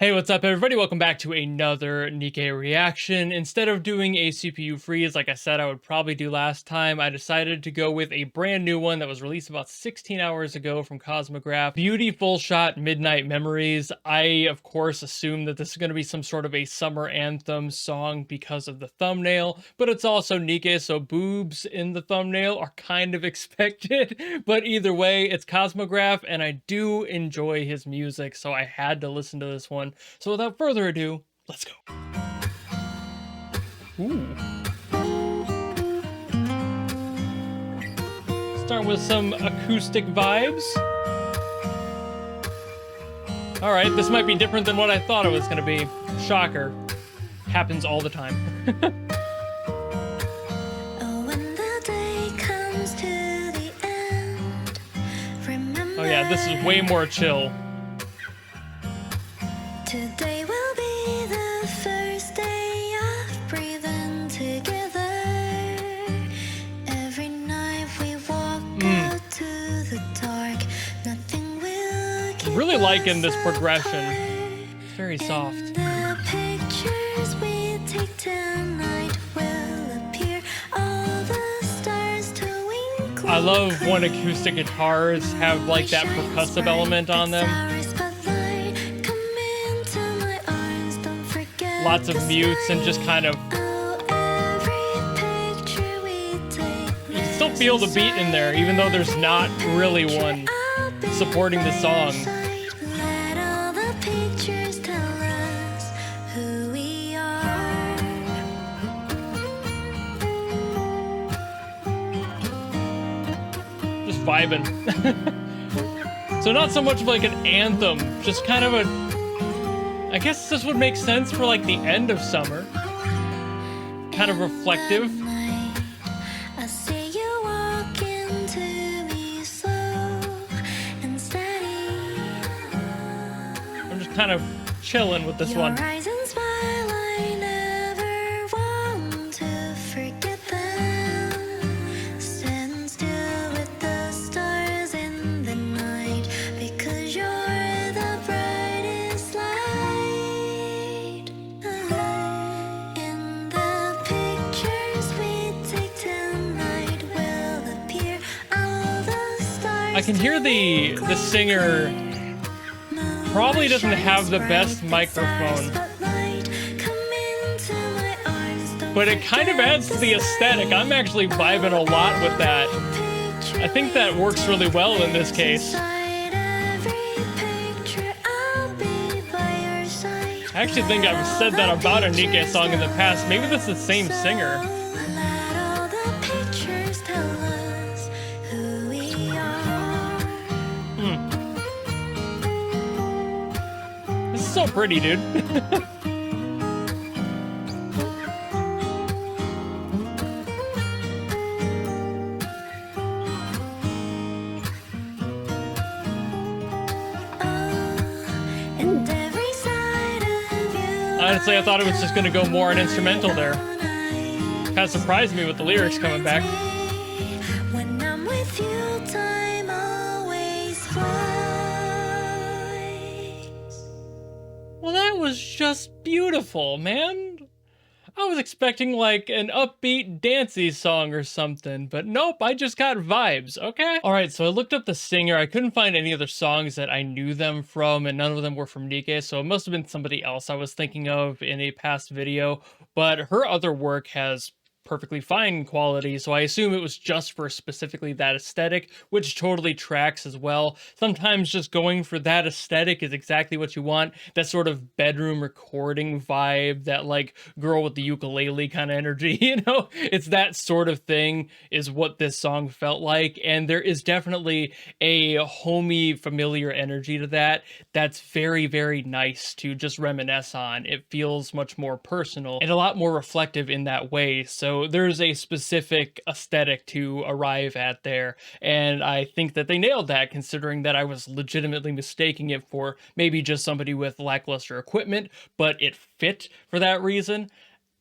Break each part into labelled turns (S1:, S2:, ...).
S1: Hey, what's up everybody? Welcome back to another NIKKE reaction. Instead of doing a CPU freeze like I said I would probably do last time, I decided to go with a brand new one that was released about 16 hours ago from Cosmograph. Beautiful Shot Midnight Memories. I, of course, assume that this is going to be some sort of a summer anthem song because of the thumbnail, but it's also NIKKE, so boobs in the thumbnail are kind of expected. But either way, it's Cosmograph, and I do enjoy his music, so I had to listen to this one. So without further ado, let's go. Ooh. Start with some acoustic vibes. All right, this might be different than what I thought it was gonna be. Shocker. Happens all the time. Oh yeah, this is way more chill.
S2: Today will be the first day of breathing together. Every night we walk out to the dark. Nothing will keep
S1: really liking
S2: us
S1: this progression.
S2: apart.
S1: It's very soft.
S2: And the pictures we take tonight will appear. All the stars twinkle.
S1: I love when acoustic guitars have like that percussive element on them. Lots of mutes and just kind of, you can still feel the beat in there, even though there's not really one supporting the song. Just vibing. So not so much of like an anthem, just kind of a, I guess this would make sense for like the end of summer. Kind of reflective. I'm just kind of chilling with this one. I can hear the singer probably doesn't have the best microphone, but it kind of adds to the aesthetic. I'm actually vibing a lot with that. I think that works really well in this case. I actually think I've said that about a NIKKE song in the past. Maybe that's the same singer. This is so pretty, dude. Honestly, I thought it was just gonna go more an instrumental there. Kind of surprised me with the lyrics coming back.
S2: When I'm with you, time always flies.
S1: Well, that was just beautiful, man. I was expecting like an upbeat, dancey song or something, but nope, I just got vibes, okay? All right, so I looked up the singer. I couldn't find any other songs that I knew them from, and none of them were from NIKKE, so it must have been somebody else I was thinking of in a past video, but her other work has perfectly fine quality, so I assume it was just for specifically that aesthetic, which totally tracks as well. Sometimes just going for that aesthetic is exactly what you want. That sort of bedroom recording vibe, that like girl with the ukulele kind of energy, you know? It's that sort of thing is what this song felt like, and there is definitely a homey, familiar energy to that that's very, very nice to just reminisce on. It feels much more personal and a lot more reflective in that way, so there's a specific aesthetic to arrive at there, and I think that they nailed that, considering that I was legitimately mistaking it for maybe just somebody with lackluster equipment, but it fit for that reason.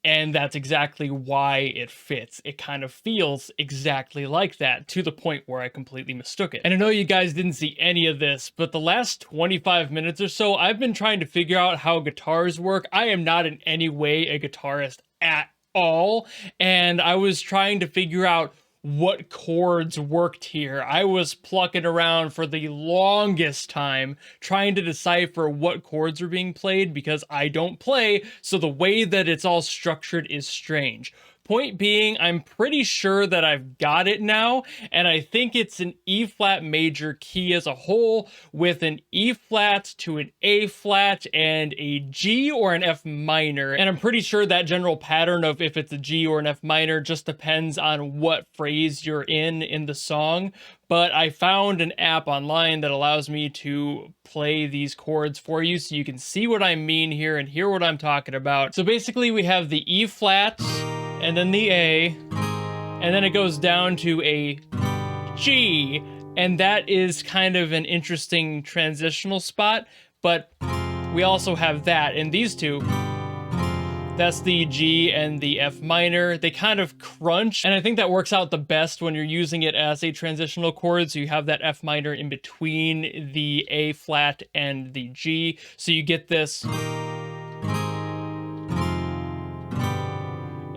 S1: And that's exactly why it fits. It kind of feels exactly like that, to the point where I completely mistook it. And I know you guys didn't see any of this, but the last 25 minutes or so, I've been trying to figure out how guitars work. I am not in any way a guitarist at all, and I was trying to figure out what chords worked here. I was plucking around for the longest time trying to decipher what chords were being played because I don't play, so the way that it's all structured is strange. Point being, I'm pretty sure that I've got it now, and I think it's an E flat major key as a whole, with an E flat to an A flat and a G or an F minor. And I'm pretty sure that general pattern of if it's a G or an F minor just depends on what phrase you're in the song. But I found an app online that allows me to play these chords for you so you can see what I mean here and hear what I'm talking about. So basically we have the E flat, and then the A, and then it goes down to a G, and that is kind of an interesting transitional spot, but we also have that, and these two, that's the G and the F minor. They kind of crunch, and I think that works out the best when you're using it as a transitional chord, so you have that F minor in between the A flat and the G, so you get this,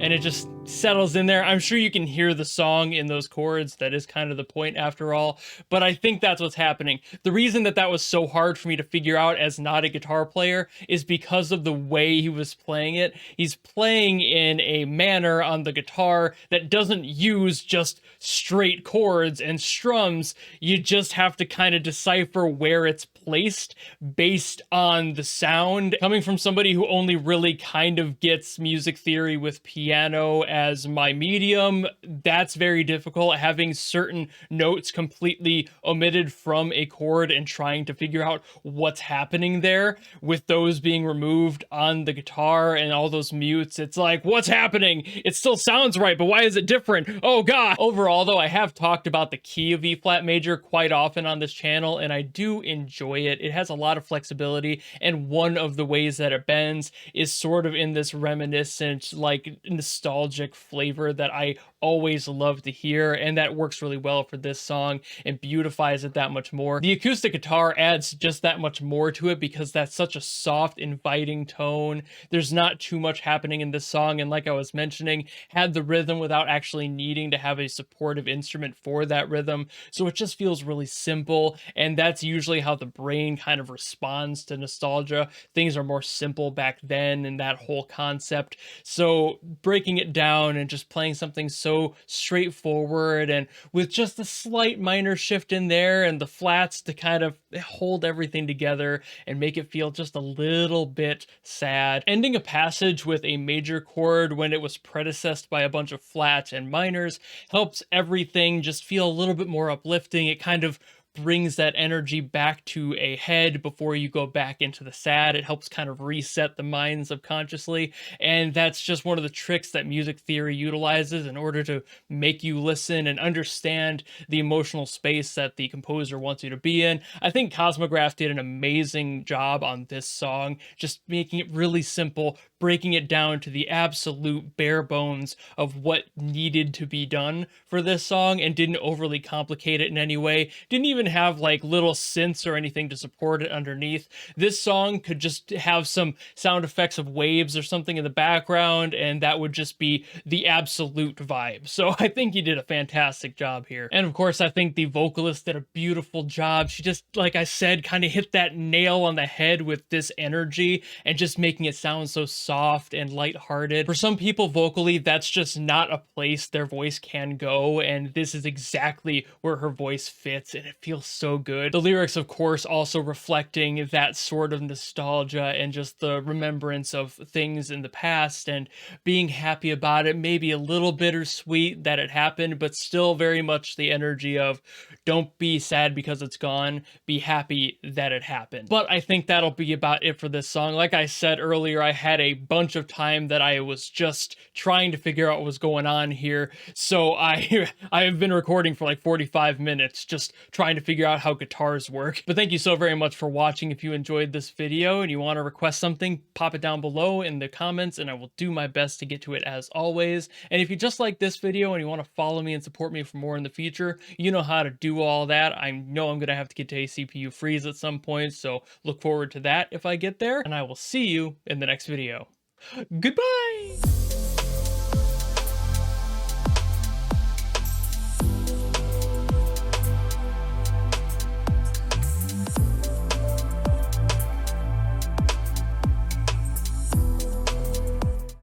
S1: and it just settles in there. I'm sure you can hear the song in those chords. That is kind of the point after all, but I think that's what's happening. The reason that that was so hard for me to figure out as not a guitar player is because of the way he was playing it. He's playing in a manner on the guitar that doesn't use just straight chords and strums. You just have to kind of decipher where it's placed based on the sound. Coming from somebody who only really kind of gets music theory with piano as my medium, that's very difficult. Having certain notes completely omitted from a chord and trying to figure out what's happening there, with those being removed on the guitar and all those mutes, it's like, what's happening? It still sounds right, but why is it different? Oh god! Overall though, I have talked about the key of E flat major quite often on this channel, and I do enjoy it. It has a lot of flexibility, and one of the ways that it bends is sort of in this reminiscent, like, nostalgic flavor that I always love to hear, and that works really well for this song and beautifies it that much more. The acoustic guitar adds just that much more to it because that's such a soft, inviting tone. There's not too much happening in this song, and like I was mentioning, had the rhythm without actually needing to have a supportive instrument for that rhythm, so it just feels really simple, and that's usually how the brain kind of responds to nostalgia. Things are more simple back then in that whole concept, so breaking it down and just playing something so straightforward and with just a slight minor shift in there and the flats to kind of hold everything together and make it feel just a little bit sad. Ending a passage with a major chord when it was predecessed by a bunch of flats and minors helps everything just feel a little bit more uplifting. It kind of brings that energy back to a head before you go back into the sad. It helps kind of reset the mind subconsciously, and that's just one of the tricks that music theory utilizes in order to make you listen and understand the emotional space that the composer wants you to be in. I think Cosmograph did an amazing job on this song, just making it really simple, breaking it down to the absolute bare bones of what needed to be done for this song, and didn't overly complicate it in any way. Didn't even have like little synths or anything to support it underneath. This song could just have some sound effects of waves or something in the background, and that would just be the absolute vibe. So I think he did a fantastic job here. And of course, I think the vocalist did a beautiful job. She just, like I said, kind of hit that nail on the head with this energy and just making it sound so soft and lighthearted. For some people, vocally, that's just not a place their voice can go, and this is exactly where her voice fits, and it feels so good. The lyrics, of course, also reflecting that sort of nostalgia and just the remembrance of things in the past and being happy about it. Maybe a little bittersweet that it happened, but still very much the energy of don't be sad because it's gone, be happy that it happened. But I think that'll be about it for this song. Like I said earlier, I had a bunch of time that I was just trying to figure out what was going on here, so I have been recording for like 45 minutes just trying to to figure out how guitars work. But thank you so very much for watching. If you enjoyed this video and you want to request something, pop it down below in the comments and I will do my best to get to it as always. And if you just like this video and you want to follow me and support me for more in the future, you know how to do all that. I know I'm going to have to get to a CPU freeze at some point, so look forward to that if I get there, and I will see you in the next video. Goodbye!